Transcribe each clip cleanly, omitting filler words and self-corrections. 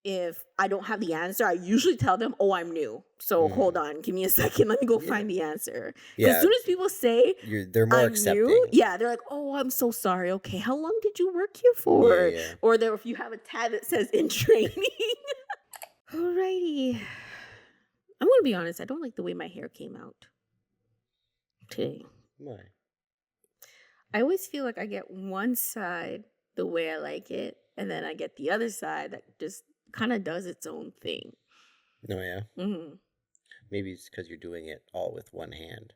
if I don't have the answer, I usually tell them, "Oh, I'm new. So hold on, give me a second. Let me go find the answer." Because as soon as people say they're more I'm accepting. new, yeah, they're like, "Oh, I'm so sorry. Okay, how long did you work here for?" Yeah. Or there, if you have a tag that says in training. Alrighty, I'm gonna be honest. I don't like the way my hair came out today. Why? I always feel like I get one side the way I like it, and then I get the other side that just kind of does its own thing. No, yeah. Mm-hmm. Maybe it's because you're doing it all with one hand.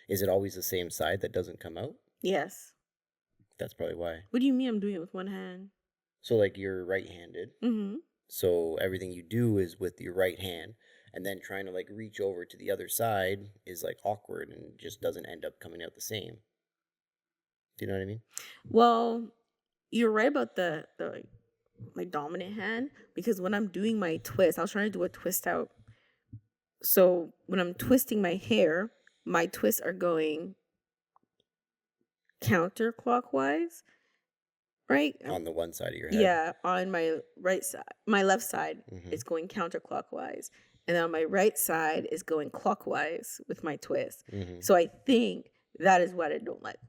Is it always the same side that doesn't come out? Yes. That's probably why. What do you mean I'm doing it with one hand? So, like, you're right-handed. Mm-hmm. So everything you do is with your right hand, and then trying to like reach over to the other side is like awkward and just doesn't end up coming out the same. Do you know what I mean? Well, you're right about the my dominant hand, because when I'm doing my twist, I was trying to do a twist out. So when I'm twisting my hair, my twists are going counterclockwise, right? On the one side of your head. Yeah, on my right side. My left side Mhm. is going counterclockwise. And on my right side is going clockwise with my twist. Mhm. So I think that is what I don't like.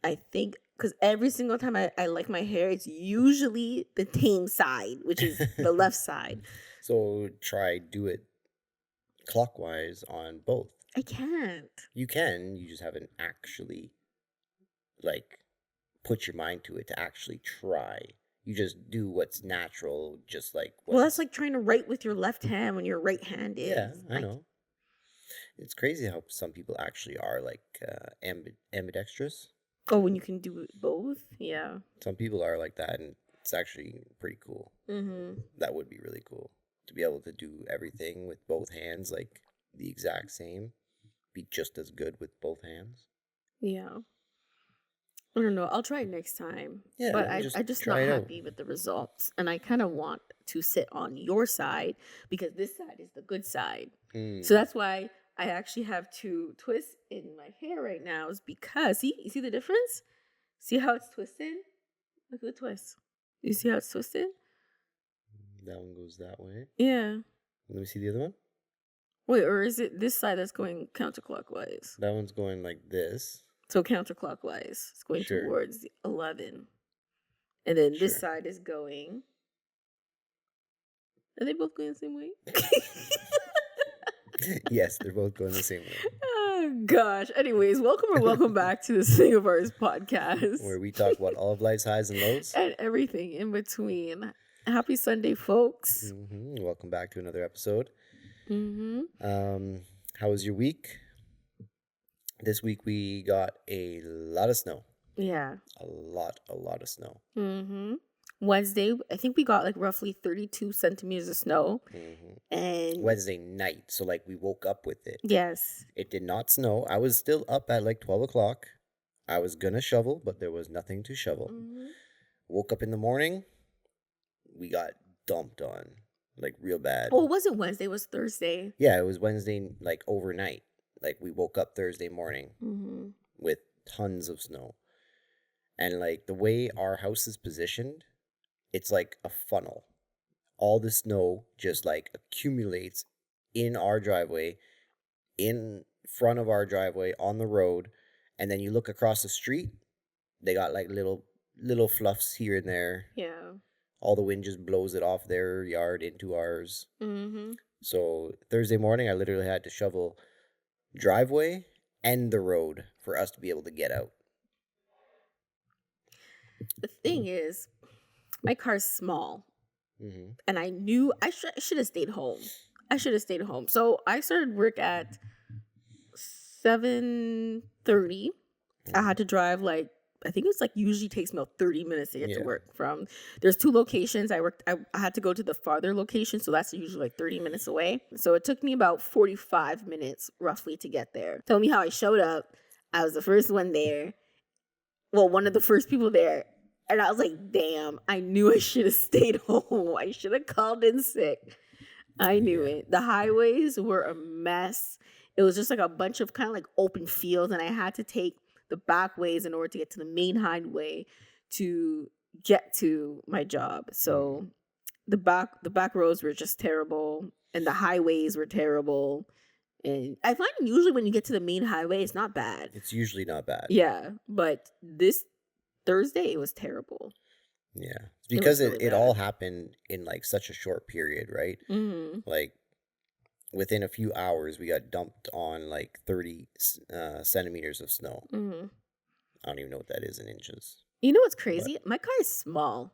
I think because every single time I like my hair, it's usually the tame side, which is the left side. So do it clockwise on both. I can't. You can, you just haven't actually like put your mind to it to actually try. You just do what's natural, just like Well, that's like trying to write with your left hand when you're right-handed. Yeah, I know. It's crazy how some people actually are like ambidextrous. Oh, when you can do both? Yeah. Some people are like that, and it's actually pretty cool. Mm-hmm. That would be really cool to be able to do everything with both hands, like the exact same. Be just as good with both hands. Yeah. I don't know. I'll try it next time. Yeah, but I just not try it out. happy with the results. And I kind of want to sit on your side because this side is the good side. So that's why I actually have two twists in my hair right now, is because, you see the difference? See how it's twisted? Look at the twist. You see how it's twisted? That one goes that way. Yeah. Let me see the other one. Wait, or is it this side that's going counterclockwise? That one's going like this. So counterclockwise. It's going towards 11. And then this side is going. Are they both going the same way? Yes, they're both going the same way. Oh, gosh. Anyways, welcome back to the Sing of Ours podcast, where we talk about all of life's highs and lows. And everything in between. Happy Sunday, folks. Mm-hmm. Welcome back to another episode. Mm-hmm. How was your week? This week we got a lot of snow. Yeah. A lot of snow. Mm-hmm. Wednesday, I think we got like roughly 32 centimeters of snow. Mm-hmm. And Wednesday night, so like we woke up with it. Yes. It did not snow. I was still up at like 12 o'clock. I was gonna shovel, but there was nothing to shovel. Mm-hmm. Woke up in the morning. We got dumped on, like real bad. Oh, it wasn't Wednesday, it was Thursday. Yeah, it was Wednesday, like overnight. Like we woke up Thursday morning with tons of snow. And like the way our house is positioned, it's like a funnel. All the snow just like accumulates in our driveway, in front of our driveway, on the road. And then you look across the street, they got like little fluffs here and there. Yeah. All the wind just blows it off their yard into ours. So Thursday morning, I literally had to shovel driveway and the road for us to be able to get out. The thing is, my car's small. And I knew I should have stayed home. So I started work at 7:30. I had to drive like, I think it's like usually takes me about 30 minutes to get to work from. There's two locations. I had to go to the farther location, so that's usually like 30 minutes away. So it took me about 45 minutes roughly to get there. Tell me how I showed up. I was the first one there. Well, one of the first people there. And I was like, damn, I knew I should have stayed home. I should have called in sick. I knew it. The highways were a mess. It was just like a bunch of kind of like open fields, and I had to take the back ways in order to get to the main highway to get to my job. So the back roads were just terrible, and the highways were terrible. And I find usually when you get to the main highway, it's not bad. It's usually not bad. Yeah, but this Thursday it was terrible. Yeah, it's because really it bad. all happened in like such a short period, right? Mm-hmm. Like within a few hours, we got dumped on like 30 centimeters of snow. Mm-hmm. I don't even know what that is in inches. You know what's crazy? My car is small.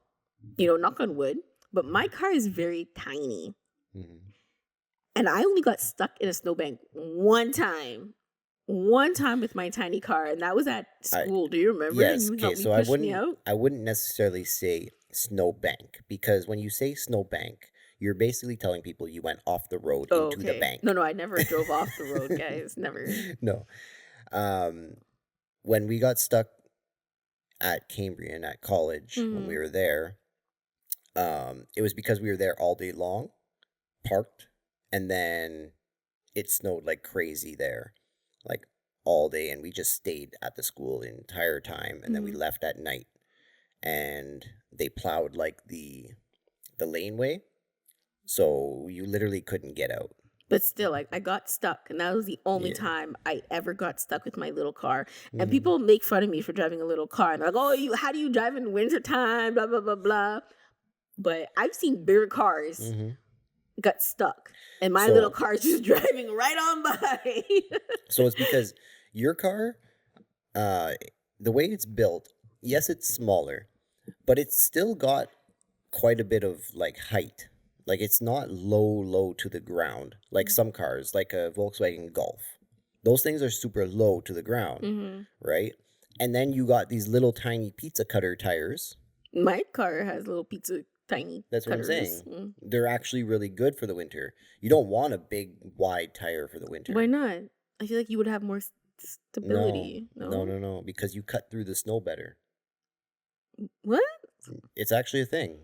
You know, knock on wood, but my car is very tiny. Mm-hmm. And I only got stuck in a snowbank one time with my tiny car, and that was at school. Do you remember? Yes. And you Okay. helped me So push me out. I wouldn't necessarily say snowbank, because when you say snowbank, you're basically telling people you went off the road into the bank. No, I never drove off the road, guys. Never. No. When we got stuck at Cambrian at college, when we were there, it was because we were there all day long, parked, and then it snowed like crazy there, like all day, and we just stayed at the school the entire time, and then we left at night, and they plowed like the laneway, so you literally couldn't get out. But still, like, I got stuck, and that was the only time I ever got stuck with my little car. And people make fun of me for driving a little car, and they're like, "Oh, how do you drive in wintertime? Blah blah blah blah." But I've seen bigger cars got stuck, and my little car is just driving right on by. So it's because your car, the way it's built, yes, it's smaller, but it's still got quite a bit of like height. Like it's not low to the ground like some cars, like a Volkswagen Golf. Those things are super low to the ground, right? And then you got these little tiny pizza cutter tires. My car has little pizza tiny. That's cutters. what I'm saying. They're actually really good for the winter. You don't want a big wide tire for the winter. Why not? I feel like you would have more stability. No, because you cut through the snow better. What? It's actually a thing.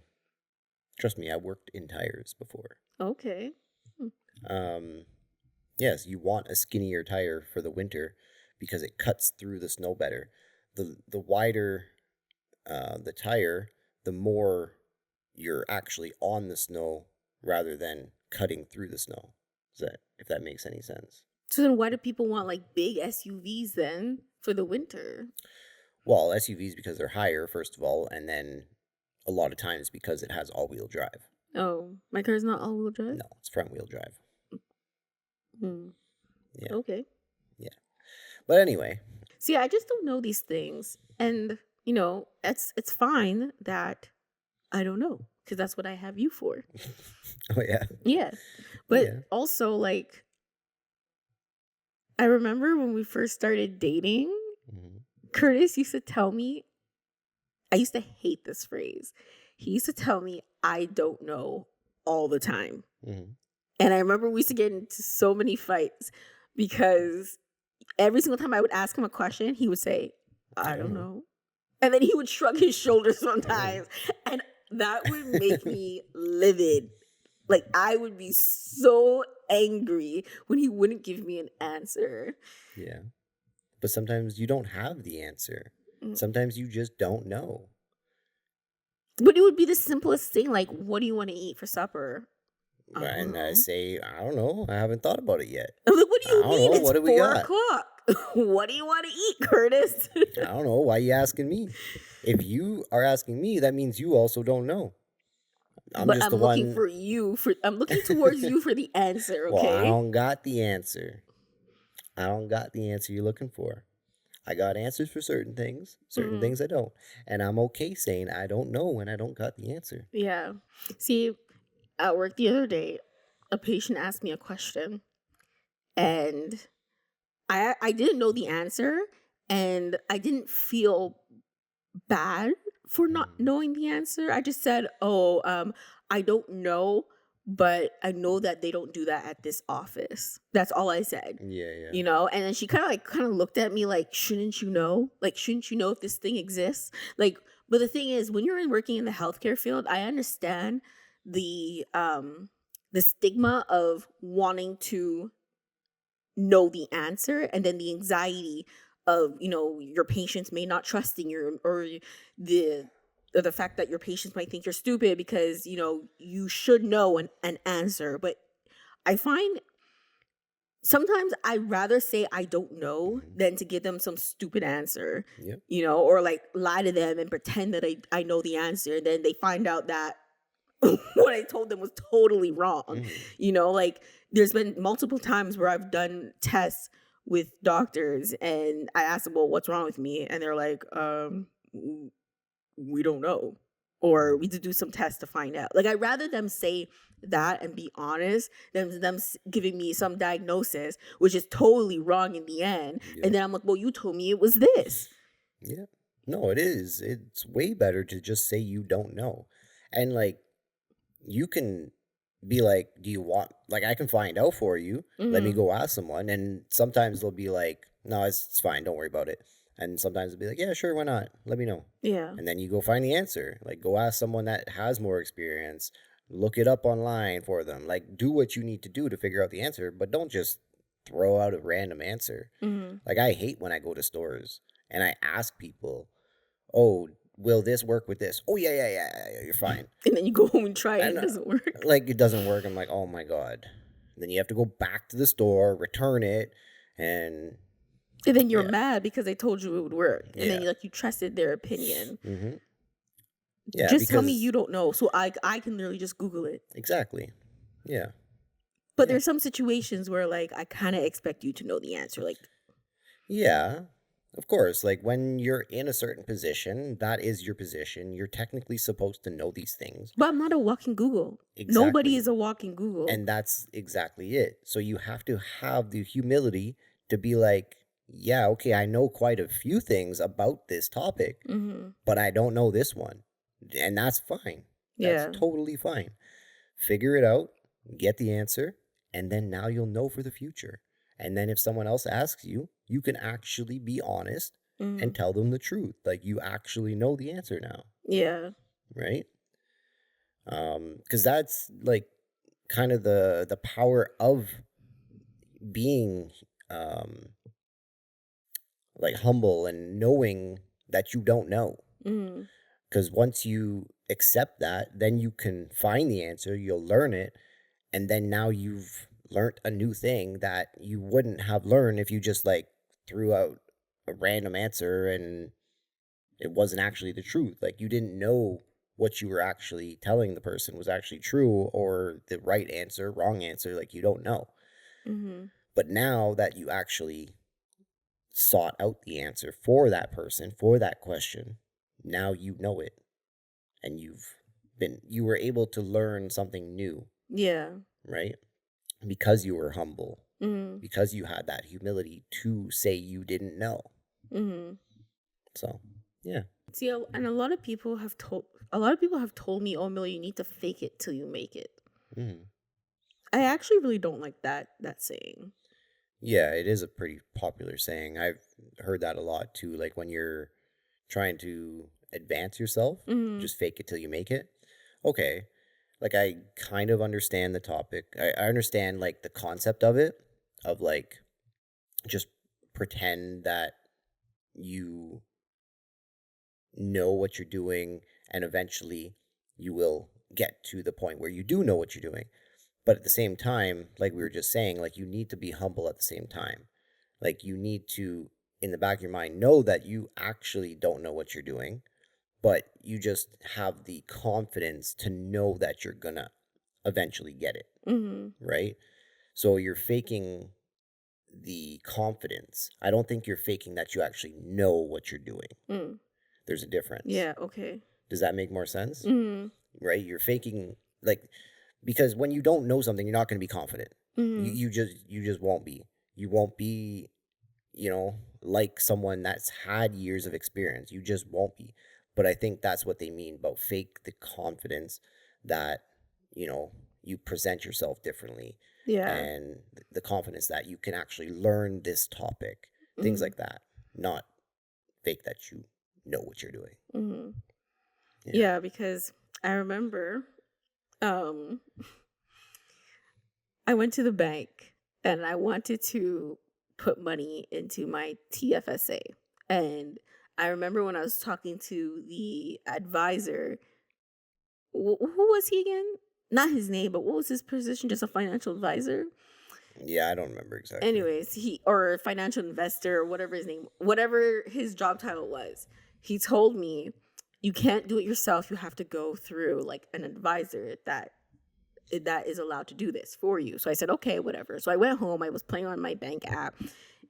Trust me, I worked in tires before. Okay. Yes, you want a skinnier tire for the winter because it cuts through the snow better. The wider the tire, the more you're actually on the snow rather than cutting through the snow. If that makes any sense. So then why do people want like big SUVs then for the winter? Well, SUVs because they're higher, first of all, and then a lot of times because it has all-wheel drive. Oh, my car's not all-wheel drive? No, it's front-wheel drive. Yeah. Okay. Yeah. But anyway. See, I just don't know these things. And, you know, it's fine that I don't know, because that's what I have you for. Oh, yeah. Yeah. But also, like, I remember when we first started dating, Curtis used to tell me, I used to hate this phrase. He used to tell me, I don't know, all the time. And I remember we used to get into so many fights because every single time I would ask him a question, he would say, I don't know. And then he would shrug his shoulders sometimes. And that would make me livid. Like, I would be so angry when he wouldn't give me an answer. Yeah. But sometimes you don't have the answer. Sometimes you just don't know. But it would be the simplest thing. Like, what do you want to eat for supper? And I say, I don't know. I haven't thought about it yet. I'm like, what do you mean? Know. It's what do we 4 got? o'clock. What do you want to eat, Curtis? I don't know. Why are you asking me? If you are asking me, that means you also don't know. I'm looking for you. I'm looking towards you for the answer, okay? Well, I don't got the answer. I don't got the answer you're looking for. I got answers for certain things things I don't. And I'm okay saying I don't know when I don't got the answer. Yeah. See, at work the other day, a patient asked me a question, and I didn't know the answer, and I didn't feel bad for not knowing the answer. I just said, I don't know, but I know that they don't do that at this office. That's all I said. Yeah. You know, and then she kind of looked at me like, shouldn't you know? Like, shouldn't you know if this thing exists? Like, but the thing is, when you're working in the healthcare field, I understand the stigma of wanting to know the answer, and then the anxiety of, you know, your patients may not trusting you, or the the fact that your patients might think you're stupid because, you know, you should know an answer. But I find sometimes I'd rather say I don't know than to give them some stupid answer, you know, or like lie to them and pretend that I know the answer. And then they find out that what I told them was totally wrong. You know, like there's been multiple times where I've done tests with doctors and I asked them, well, what's wrong with me? And they're like, we don't know. Or we need to do some tests to find out. Like, I'd rather them say that and be honest than them giving me some diagnosis, which is totally wrong in the end. And then I'm like, well, you told me it was this. Yeah. No, it is. It's way better to just say you don't know. And like, you can be like, do you want, like, I can find out for you. Let me go ask someone. And sometimes they'll be like, no, it's fine. Don't worry about it. And sometimes they'll be like, yeah, sure, why not? Let me know. Yeah. And then you go find the answer. Like, go ask someone that has more experience. Look it up online for them. Like, do what you need to do to figure out the answer, but don't just throw out a random answer. Like, I hate when I go to stores and I ask people, oh, will this work with this? Oh, yeah, you're fine. And then you go home and try it and it doesn't work. Like, it doesn't work. I'm like, oh my God. Then you have to go back to the store, return it, and then you're mad because they told you it would work. And then you trusted their opinion. Yeah, just tell me you don't know. So I can literally just Google it. Exactly. Yeah. But there's some situations where like I kind of expect you to know the answer. Like, yeah, of course. Like when you're in a certain position, that is your position. You're technically supposed to know these things. But I'm not a walking Google. Exactly. Nobody is a walking Google. And that's exactly it. So you have to have the humility to be like, yeah, okay, I know quite a few things about this topic, but I don't know this one. And that's fine. That's totally fine. Figure it out, get the answer, and then now you'll know for the future. And then if someone else asks you, you can actually be honest and tell them the truth. Like you actually know the answer now. Yeah. Right? Because that's like kind of the power of being like humble and knowing that you don't know. Because once you accept that, then you can find the answer, you'll learn it, and then now you've learned a new thing that you wouldn't have learned if you just like threw out a random answer and it wasn't actually the truth. Like you didn't know what you were actually telling the person was actually true or the right answer, wrong answer. Like you don't know. But now that you actually sought out the answer for that person, for that question, now you know it. And you were able to learn something new. Yeah. Right? Because you were humble. Because you had that humility to say you didn't know. So, yeah. See, and a lot of people have told me, oh, Millie, you need to fake it till you make it. I actually really don't like that saying. Yeah, it is a pretty popular saying. I've heard that a lot too. Like when you're trying to advance yourself, just fake it till you make it. Okay. Like I kind of understand the topic. I understand like the concept of it, of like just pretend that you know what you're doing and eventually you will get to the point where you do know what you're doing. But at the same time, like we were just saying, like you need to be humble at the same time. Like you need to, in the back of your mind, know that you actually don't know what you're doing, but you just have the confidence to know that you're gonna eventually get it. Right? So you're faking the confidence. I don't think you're faking that you actually know what you're doing. There's a difference. Yeah, okay. Does that make more sense? Right? You're faking, like, because when you don't know something, you're not going to be confident. You just won't be. You won't be, like someone that's had years of experience. You just won't be. But I think that's what they mean about fake the confidence that, you present yourself differently. Yeah. And the confidence that you can actually learn this topic. Things like that. Not fake that you know what you're doing. Yeah, because I remember I went to the bank and I wanted to put money into my TFSA. And I remember when I was talking to the advisor, who was he again? Not his name, but what was his position? Just a financial advisor? Yeah, I don't remember exactly. Anyways, or financial investor, or whatever his name, whatever his job title was, he told me, you can't do it yourself. You have to go through like an advisor that is allowed to do this for you. So I said, okay, whatever. So I went home. I was playing on my bank app,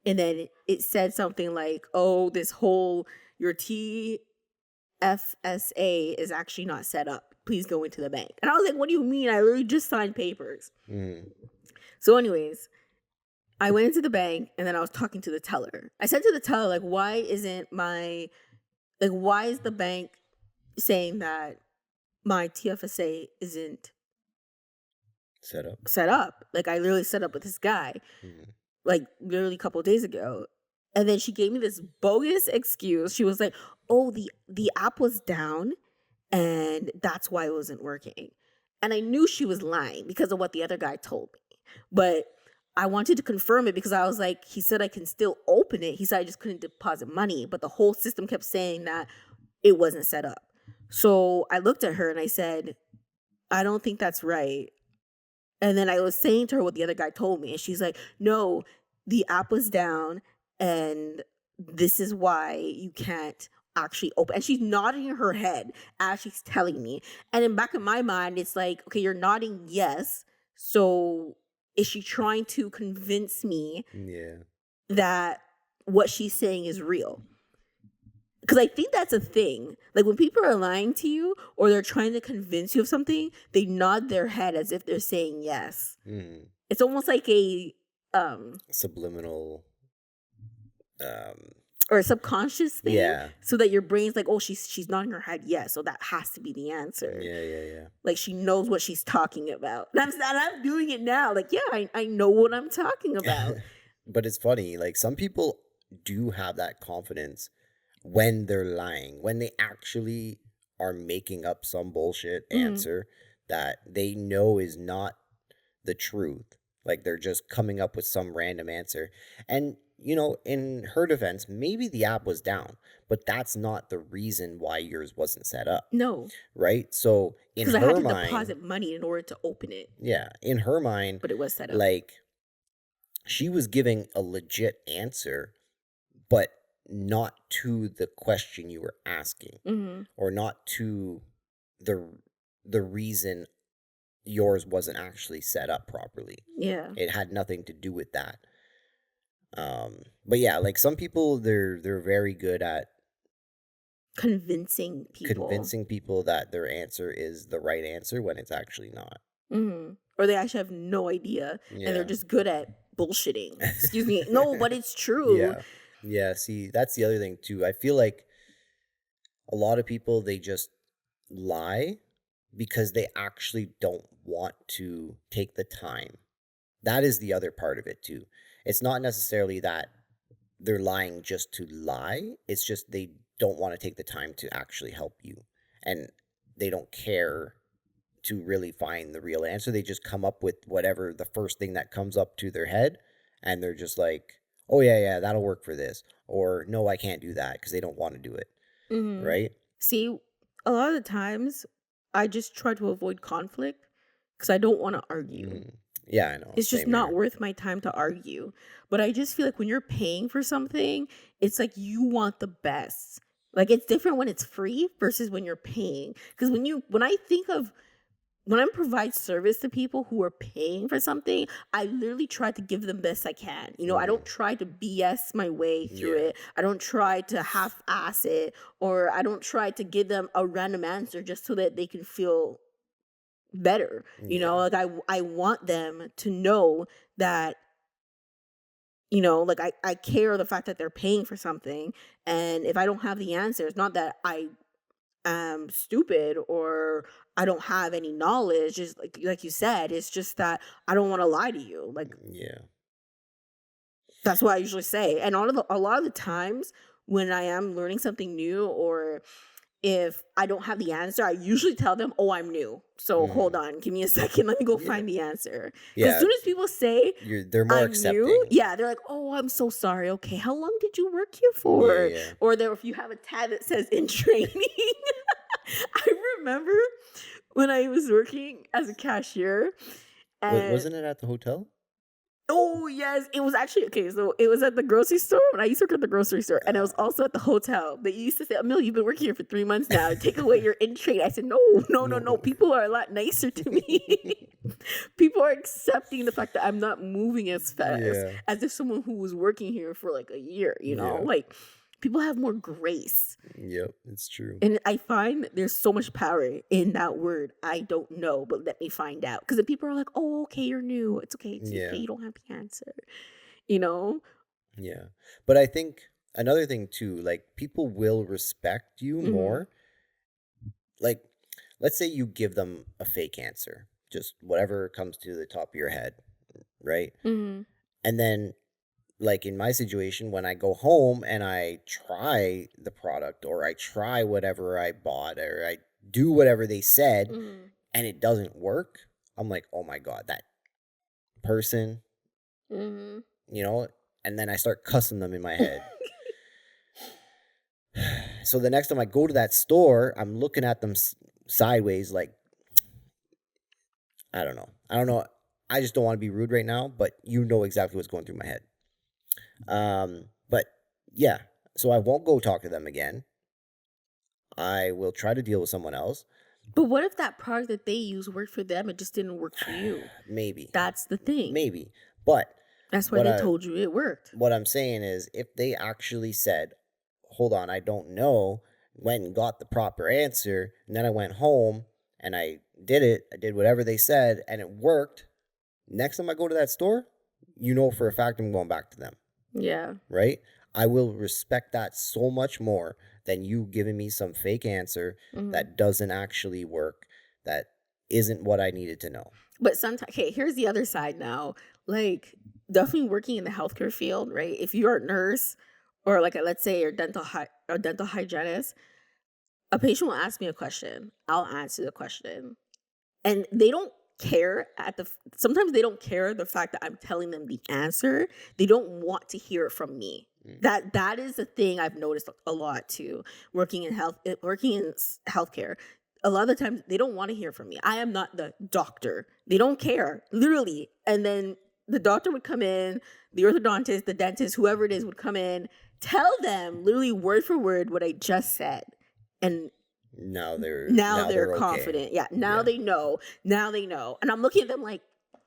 and then it said something like, oh, this whole your TFSA is actually not set up. Please go into the bank. And I was like, what do you mean? I literally just signed papers. So anyways, I went into the bank, and then I was talking to the teller. I said to the teller, like, why is the bank saying that my TFSA isn't set up? Like, I literally set up with this guy, like, literally a couple of days ago. And then she gave me this bogus excuse. She was like, oh, the app was down, and that's why it wasn't working. And I knew she was lying because of what the other guy told me. But I wanted to confirm it because I was like, he said I can still open it. He said I just couldn't deposit money. But the whole system kept saying that it wasn't set up. So I looked at her and I said, I don't think that's right. And then I was saying to her what the other guy told me. And she's like, no, the app was down and this is why you can't actually open. And she's nodding her head as she's telling me. And in back of my mind, it's like, okay, you're nodding yes. So is she trying to convince me that what she's saying is real? Because I think that's a thing. Like when people are lying to you or they're trying to convince you of something, they nod their head as if they're saying yes. It's almost like a subliminal or a subconscious thing. Yeah. So that your brain's like, oh, she's nodding her head yes, so that has to be the answer. Yeah. Like she knows what she's talking about. And I'm doing it now. Like, yeah, I know what I'm talking about. But it's funny, like some people do have that confidence when they're lying, when they actually are making up some bullshit answer that they know is not the truth. Like they're just coming up with some random answer. And, you know, in her defense, maybe the app was down, but that's not the reason why yours wasn't set up. No. Right? So in her mind... Because I had to deposit money in order to open it. Yeah. In her mind... But it was set up. Like, she was giving a legit answer, but not to the question you were asking, or not to the reason yours wasn't actually set up properly. Yeah, it had nothing to do with that. But yeah, like some people, they're very good at convincing people that their answer is the right answer when it's actually not. Or they actually have no idea, and they're just good at bullshitting. Excuse me. No, but it's true. Yeah, see, that's the other thing too. I feel like a lot of people, they just lie because they actually don't want to take the time. That is the other part of it too. It's not necessarily that they're lying just to lie. It's just they don't want to take the time to actually help you. And they don't care to really find the real answer. They just come up with whatever the first thing that comes up to their head. And they're just like, oh, yeah, that'll work for this. Or, no, I can't do that because they don't want to do it. Right? See, a lot of the times, I just try to avoid conflict because I don't want to argue. Yeah, I know. It's just not worth my time to argue. But I just feel like when you're paying for something, it's like you want the best. Like, it's different when it's free versus when you're paying. Because when I provide service to people who are paying for something, I literally try to give them best I can. You know, I don't try to BS my way through it. I don't try to half-ass it, or I don't try to give them a random answer just so that they can feel better. You know, like I want them to know that, you know, like I care the fact that they're paying for something. And if I don't have the answer, it's not that I am stupid or I don't have any knowledge. Just like you said, it's just that I don't want to lie to you. Like, that's what I usually say. And a lot of the times when I am learning something new, or if I don't have the answer, I usually tell them, oh, I'm new. So hold on, give me a second. Let me go find the answer. Because as soon as people say they're more I'm accepting. new, yeah, they're like, oh, I'm so sorry. Okay, how long did you work here for? Yeah. Or if you have a tag that says in training. I remember when I was working as a cashier. And Wasn't it at the hotel? oh, yes. It was actually, okay, so it was at the grocery store when I used to work at the grocery store. And it was also at the hotel. They used to say, Emil, you've been working here for 3 months now. Take away your in trade. I said, no. People are a lot nicer to me. People are accepting the fact that I'm not moving as fast as if someone who was working here for like a year, you know? Like, people have more grace. Yep, it's true. And I find there's so much power in that word. I don't know, but let me find out. Because if people are like, oh, okay, you're new. It's okay. It's okay. You don't have the answer. You know? Yeah. But I think another thing too, like people will respect you more. Like, let's say you give them a fake answer, just whatever comes to the top of your head, right? And then like in my situation, when I go home and I try the product or I try whatever I bought or I do whatever they said and it doesn't work, I'm like, oh my God, that person, you know, and then I start cussing them in my head. So the next time I go to that store, I'm looking at them sideways like, I don't know. I just don't want to be rude right now, but you know exactly what's going through my head. But yeah, so I won't go talk to them again. I will try to deal with someone else. But what if that product that they use worked for them? It just didn't work for you. Maybe. That's the thing. Maybe. But that's why they told you it worked. What I'm saying is if they actually said, hold on, I don't know, went and got the proper answer, and then I went home and I did it, I did whatever they said, and it worked, next time I go to that store, you know for a fact I'm going back to them. Yeah. Right? I will respect that so much more than you giving me some fake answer that doesn't actually work, that isn't what I needed to know. But sometimes, okay, here's the other side now. Like, definitely working in the healthcare field, right? If you're a nurse or like, let's say you're a dental hygienist, a patient will ask me a question. I'll answer the question. And they don't care sometimes they don't care the fact that I'm telling them the answer. They don't want to hear it from me. That is the thing I've noticed a lot too, working in healthcare. A lot of the times they don't want to hear from me. I am not the doctor. They don't care, literally. And then the doctor would come in, the orthodontist, the dentist, whoever it is would come in, tell them literally word for word what I just said. And now they're confident. Okay. Yeah. Now they know. And I'm looking at them like,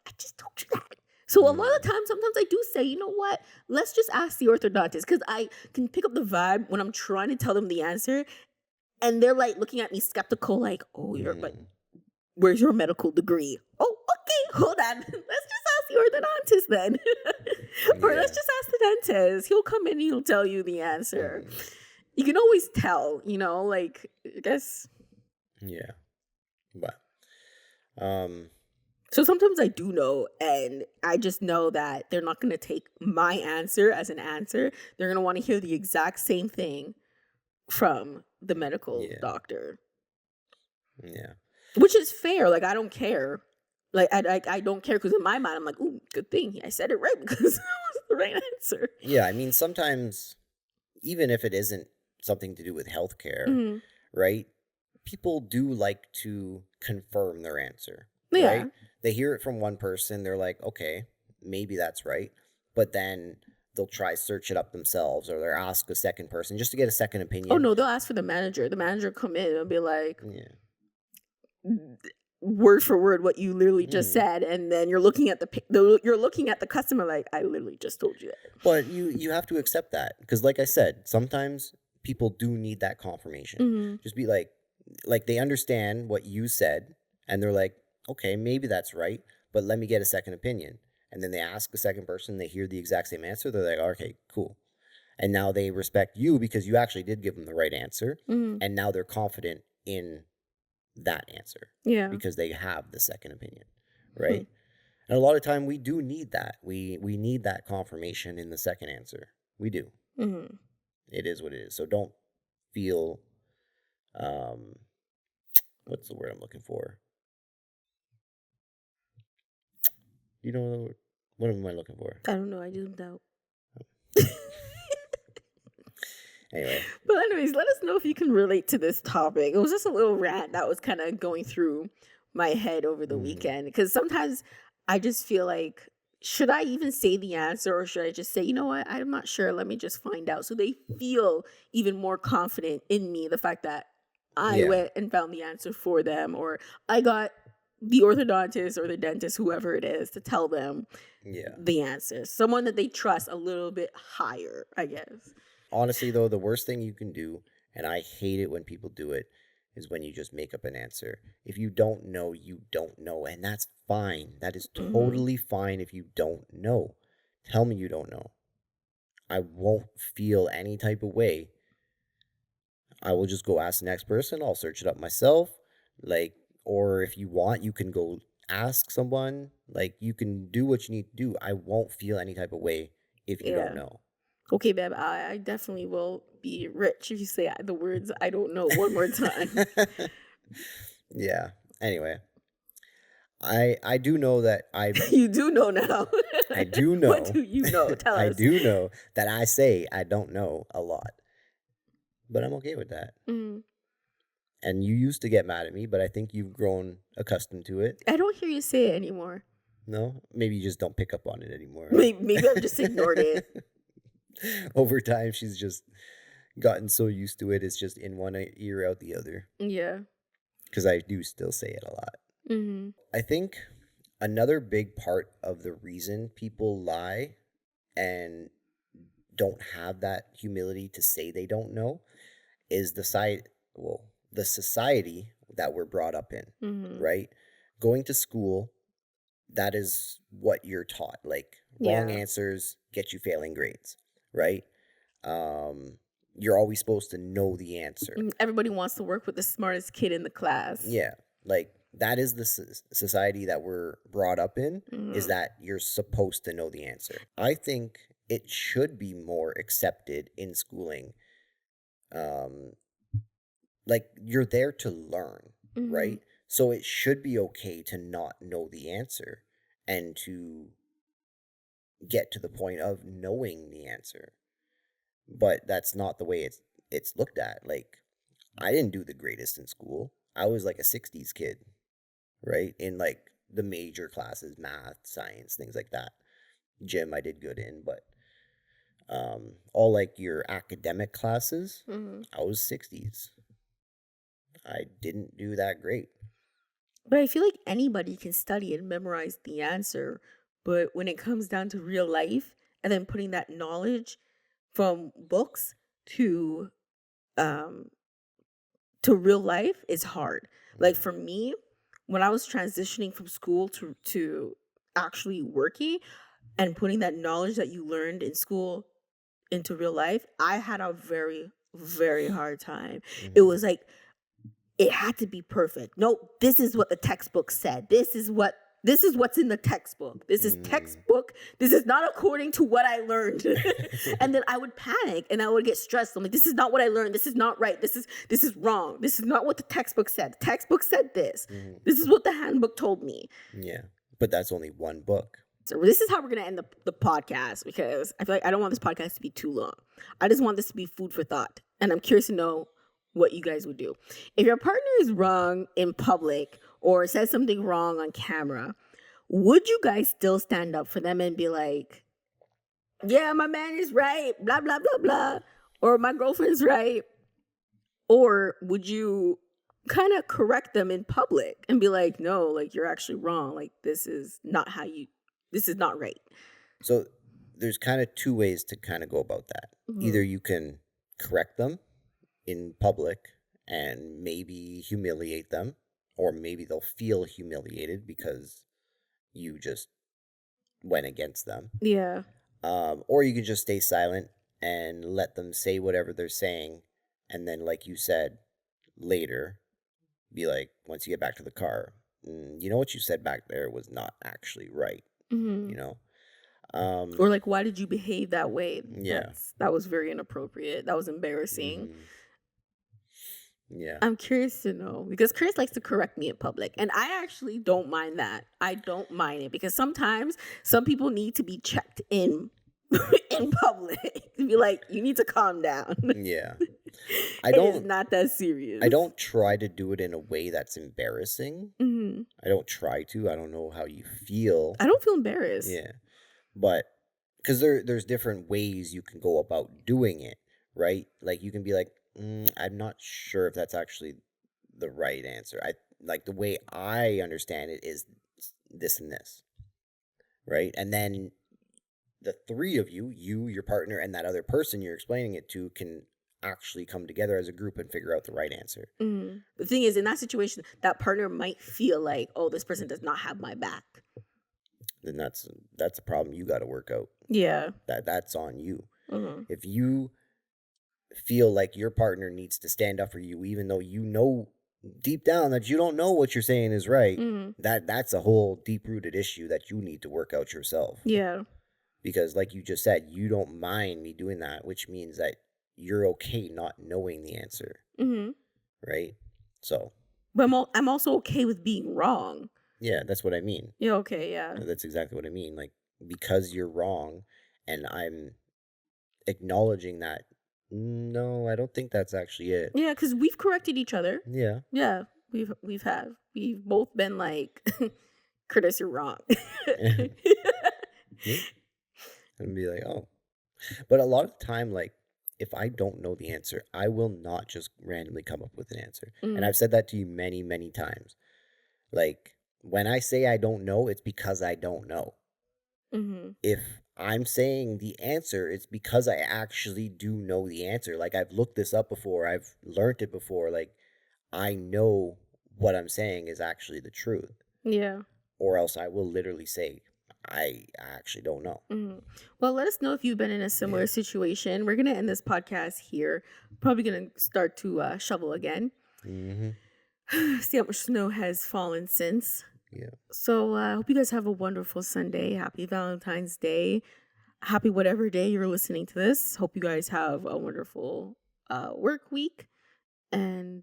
I just told you that. So a lot of times, sometimes I do say, you know what? Let's just ask the orthodontist, because I can pick up the vibe when I'm trying to tell them the answer. And they're like looking at me skeptical, like, oh, but where's your medical degree? Oh, okay, hold on. Let's just ask the orthodontist then. Or let's just ask the dentist. He'll come in and he'll tell you the answer. You can always tell, you know, like, I guess. Yeah. But, so sometimes I do know, and I just know that they're not going to take my answer as an answer. They're going to want to hear the exact same thing from the medical doctor. Yeah. Which is fair. Like, I don't care. Like, I don't care, because in my mind, I'm like, ooh, good thing I said it right, because that was the right answer. Yeah, I mean, sometimes, even if it isn't something to do with healthcare, right? People do like to confirm their answer, right? They hear it from one person, they're like, okay, maybe that's right. But then they'll try search it up themselves, or they'll ask a second person just to get a second opinion. Oh, no, they'll ask for the manager. The manager come in and be like, word for word what you literally just said, and then you're looking at the customer like, I literally just told you that. But you have to accept that, because like I said, sometimes people do need that confirmation. Just be like they understand what you said, and they're like, okay, maybe that's right, but let me get a second opinion. And then they ask a second person, they hear the exact same answer, they're like, okay, cool. And now they respect you because you actually did give them the right answer, and now they're confident in that answer. Yeah. Because they have the second opinion, right? And a lot of time we do need that. We need that confirmation in the second answer. We do. It is what it is. So don't feel What's the word I'm looking for? You know what am I looking for? I don't know. I zoomed out. Anyway. But anyways, let us know if you can relate to this topic. It was just a little rant that was kind of going through my head over the weekend. Because sometimes I just feel like, should I even say the answer, or should I just say, you know what, I'm not sure, let me just find out. So they feel even more confident in me, the fact that I went and found the answer for them, or I got the orthodontist or the dentist, whoever it is, to tell them the answer. Someone that they trust a little bit higher, I guess. Honestly, though, the worst thing you can do, and I hate it when people do it, is when you just make up an answer. If you don't know, you don't know, and that's fine. That is totally fine if you don't know. Tell me you don't know. I won't feel any type of way. I will just go ask the next person. I'll search it up myself. Or if you want, you can go ask someone. You can do what you need to do. I won't feel any type of way if you don't know. Okay, babe, I definitely will be rich if you say the words "I don't know" one more time. Yeah. Anyway, I do know that I. You do know now. I do know. What do you know? Tell us. I do know that I say I don't know a lot, but I'm okay with that. Mm. And you used to get mad at me, but I think you've grown accustomed to it. I don't hear you say it anymore. No, maybe you just don't pick up on it anymore. Maybe I've just ignored it. Over time, she's just gotten so used to it. It's just in one ear, out the other. Yeah. Because I do still say it a lot. Mm-hmm. I think another big part of the reason people lie and don't have that humility to say they don't know is the society that we're brought up in, right? Going to school, that is what you're taught. Wrong answers get you failing grades, right? You're always supposed to know the answer. Everybody wants to work with the smartest kid in the class. Yeah, that is the society that we're brought up in, is that you're supposed to know the answer. I think it should be more accepted in schooling. You're there to learn, right? So it should be okay to not know the answer and to get to the point of knowing the answer. But that's not the way it's looked at. I didn't do the greatest in school. I was like a 60s kid, right? In the major classes, math, science, things like that. Gym I did good in, but all your academic classes, I was 60s. I didn't do that great. But I feel like anybody can study and memorize the answer. But when it comes down to real life and then putting that knowledge from books to real life, is hard. Like for me, when I was transitioning from school to actually working and putting that knowledge that you learned in school into real life, I had a very, very hard time. It was like, it had to be perfect. No, this is what the textbook said. This is what's in the textbook. This is textbook. This is not according to what I learned. And then I would panic and I would get stressed. I'm like, this is not what I learned. This is not right. This is wrong. This is not what the textbook said. The textbook said this. This is what the handbook told me. Yeah, but that's only one book. So this is how we're going to end the podcast, because I feel like I don't want this podcast to be too long. I just want this to be food for thought. And I'm curious to know what you guys would do. If your partner is wrong in public or says something wrong on camera, would you guys still stand up for them and be like, yeah, my man is right, blah, blah, blah, blah, or my girlfriend's right? Or would you kind of correct them in public and be like, no, you're actually wrong. This is not right. So there's kind of two ways to kind of go about that. Either you can correct them in public and maybe humiliate them, or maybe they'll feel humiliated because you just went against them. Yeah. Or you can just stay silent and let them say whatever they're saying, and then, like you said, later be like, once you get back to the car, you know what you said back there was not actually right. You know. Or why did you behave that way? Yeah, that was very inappropriate. That was embarrassing. Yeah. I'm curious to know because Chris likes to correct me in public, and I actually don't mind that. I don't mind it because sometimes some people need to be checked in in public to be like, you need to calm down. Yeah. It is not that serious. I don't try to do it in a way that's embarrassing. Mm-hmm. I don't try to. I don't know how you feel. I don't feel embarrassed. Yeah. But because there's different ways you can go about doing it, right? Like you can be like, I'm not sure if that's actually the right answer. I like the way I understand it is this and this, right? And then the three of you, your partner, and that other person you're explaining it to, can actually come together as a group and figure out the right answer. Mm-hmm. The thing is, in that situation, that partner might feel like, oh, this person does not have my back. Then that's a problem you got to work out. Yeah. That's on you. Mm-hmm. If you feel like your partner needs to stand up for you, even though you know deep down that you don't know what you're saying is right, that's a whole deep-rooted issue that you need to work out yourself. Yeah. Because like you just said, you don't mind me doing that, which means that you're okay not knowing the answer. Mm-hmm. Right? So. But I'm also okay with being wrong. Yeah, that's what I mean. Yeah, okay, yeah. That's exactly what I mean. Like, because you're wrong and I'm acknowledging that, no, I don't think that's actually it. Yeah, because we've corrected each other. Yeah. Yeah, we've both been like, Curtis, you're wrong. Yeah. And be like, oh. But a lot of the time, like, if I don't know the answer, I will not just randomly come up with an answer. And I've said that to you many, many times. Like, when I say I don't know, it's because I don't know. Mm-hmm. If I'm saying the answer, it's because I actually do know the answer. Like, I've looked this up before. I've learned it before. Like, I know what I'm saying is actually the truth. Yeah. Or else I will literally say, I actually don't know. Mm-hmm. Well, let us know if you've been in a similar situation. We're going to end this podcast here. Probably going to start to shovel again. Mm-hmm. See how much snow has fallen since. Yeah. So I hope you guys have a wonderful Sunday. Happy Valentine's Day. Happy whatever day you're listening to this. Hope you guys have a wonderful work week. And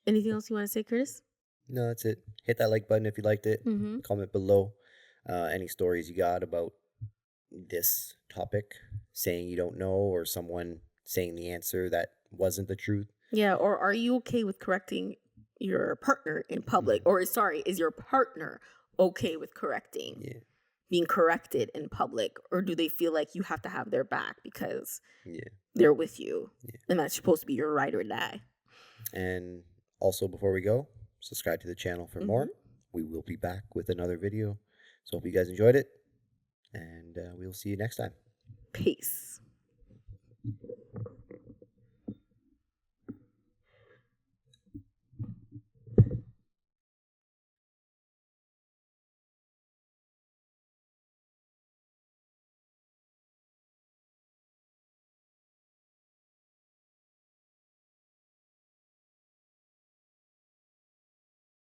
anything else you want to say, Curtis? No, that's it. Hit that like button if you liked it. Mm-hmm. Comment below any stories you got about this topic, saying you don't know, or someone saying the answer that wasn't the truth. Yeah, or are you okay with correcting your partner in public? Or is your partner okay with being corrected in public? Or do they feel like you have to have their back because they're with you and that's supposed to be your ride or die? And also, before we go, subscribe to the channel for more. We will be back with another video. So hope you guys enjoyed it, and we'll see you next time. Peace.